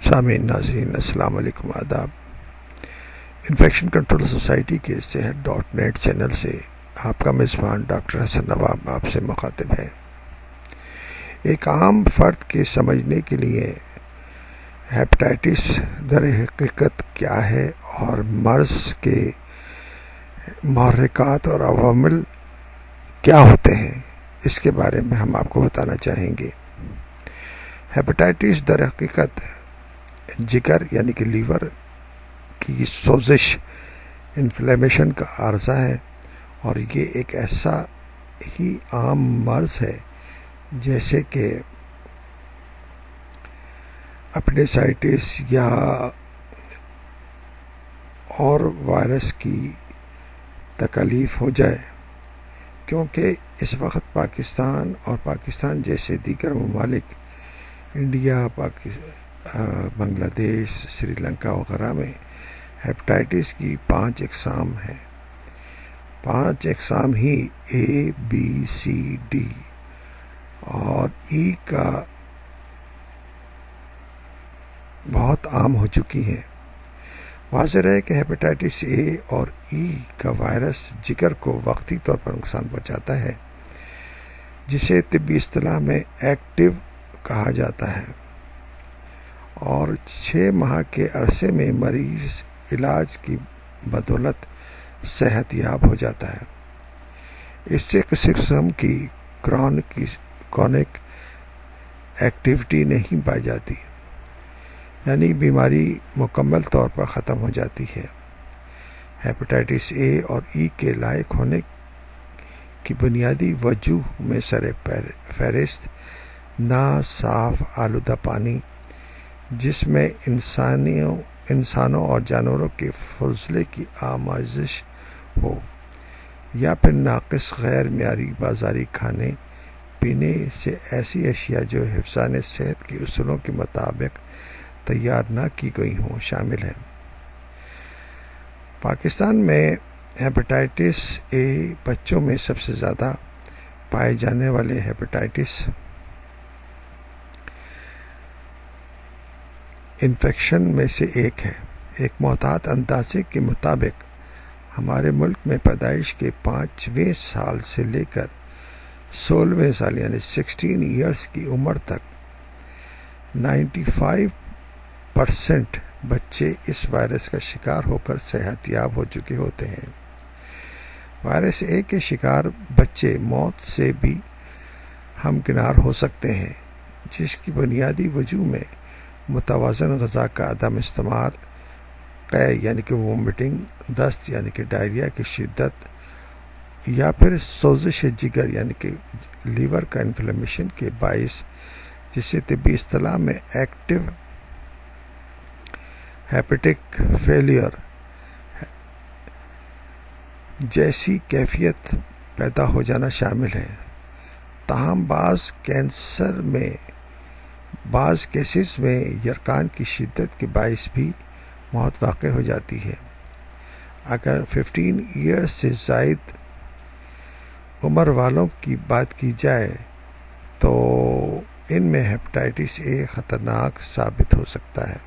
سامعین ناظرین السلام علیکم، آداب۔ انفیکشن کنٹرول سوسائٹی کے صحت.نیٹ چینل سے آپ کا میزبان ڈاکٹر حسن نواب آپ سے مخاطب ہے۔ ایک عام فرد کے سمجھنے کے لیے ہیپاٹائٹس در حقیقت کیا ہے اور مرض کے محرکات اور عوامل کیا ہوتے ہیں، اس کے بارے میں ہم آپ کو بتانا چاہیں گے۔ ہیپاٹائٹس در حقیقت جگر یعنی کہ لیور کی سوزش انفلیمیشن کا عارضہ ہے، اور یہ ایک ایسا ہی عام مرض ہے جیسے کہ اپینڈیسائٹس یا اور وائرس کی تکلیف ہو جائے، کیونکہ اس وقت پاکستان اور پاکستان جیسے دیگر ممالک انڈیا، بنگلہ دیش، سری لنکا وغیرہ میں ہیپاٹائٹس کی 5 اقسام ہیں۔ 5 اقسام ہی A B C D اور E کا بہت عام ہو چکی ہیں۔ واضح ہے کہ ہیپاٹائٹس A اور E کا وائرس جگر کو وقتی طور پر نقصان پہنچاتا ہے، جسے طبی اصطلاح میں ایکٹیو کہا جاتا ہے، اور 6 ماہ کے عرصے میں مریض علاج کی بدولت صحت یاب ہو جاتا ہے۔ اس سے کسی قسم کی کرونک ایکٹیویٹی نہیں پائی جاتی، یعنی بیماری مکمل طور پر ختم ہو جاتی ہے۔ ہیپاٹائٹس A اور E کے لاحق ہونے کی بنیادی وجوہ میں سر فہرست ناصاف آلودہ پانی، جس میں انسانوں اور جانوروں کے فضلے کی آمیزش ہو، یا پھر ناقص غیر معیاری بازاری کھانے پینے سے ایسی اشیاء جو حفظان صحت کے اصولوں کے مطابق تیار نہ کی گئی ہوں شامل ہیں۔ پاکستان میں ہیپاٹائٹس A بچوں میں سب سے زیادہ پائے جانے والے ہیپاٹائٹس انفیکشن میں سے ایک ہے۔ ایک محتاط اندازے کے مطابق ہمارے ملک میں پیدائش کے 5ویں سال سے لے کر 16ویں سال یعنی 16 ایئرس کی عمر تک 95% بچے اس وائرس کا شکار ہو کر صحت یاب ہو چکے ہوتے ہیں۔ وائرس A کے شکار بچے موت سے بھی ہمکنار ہو سکتے ہیں، جس کی بنیادی وجوہ میں متوازن غذا کا عدم استعمال، قے یعنی کہ وومٹنگ، دست یعنی کہ ڈائریا کی شدت، یا پھر سوزش جگر یعنی کہ لیور کا انفلیمیشن کے باعث، جسے طبی اصطلاح میں ایکٹیو ہیپیٹک فیلئر جیسی کیفیت پیدا ہو جانا شامل ہے۔ تاہم بعض کیسز میں یرقان کی شدت کے باعث بھی موت واقع ہو جاتی ہے۔ اگر 15 ایئرس سے زائد عمر والوں کی بات کی جائے تو ان میں ہیپاٹائٹس A خطرناک ثابت ہو سکتا ہے۔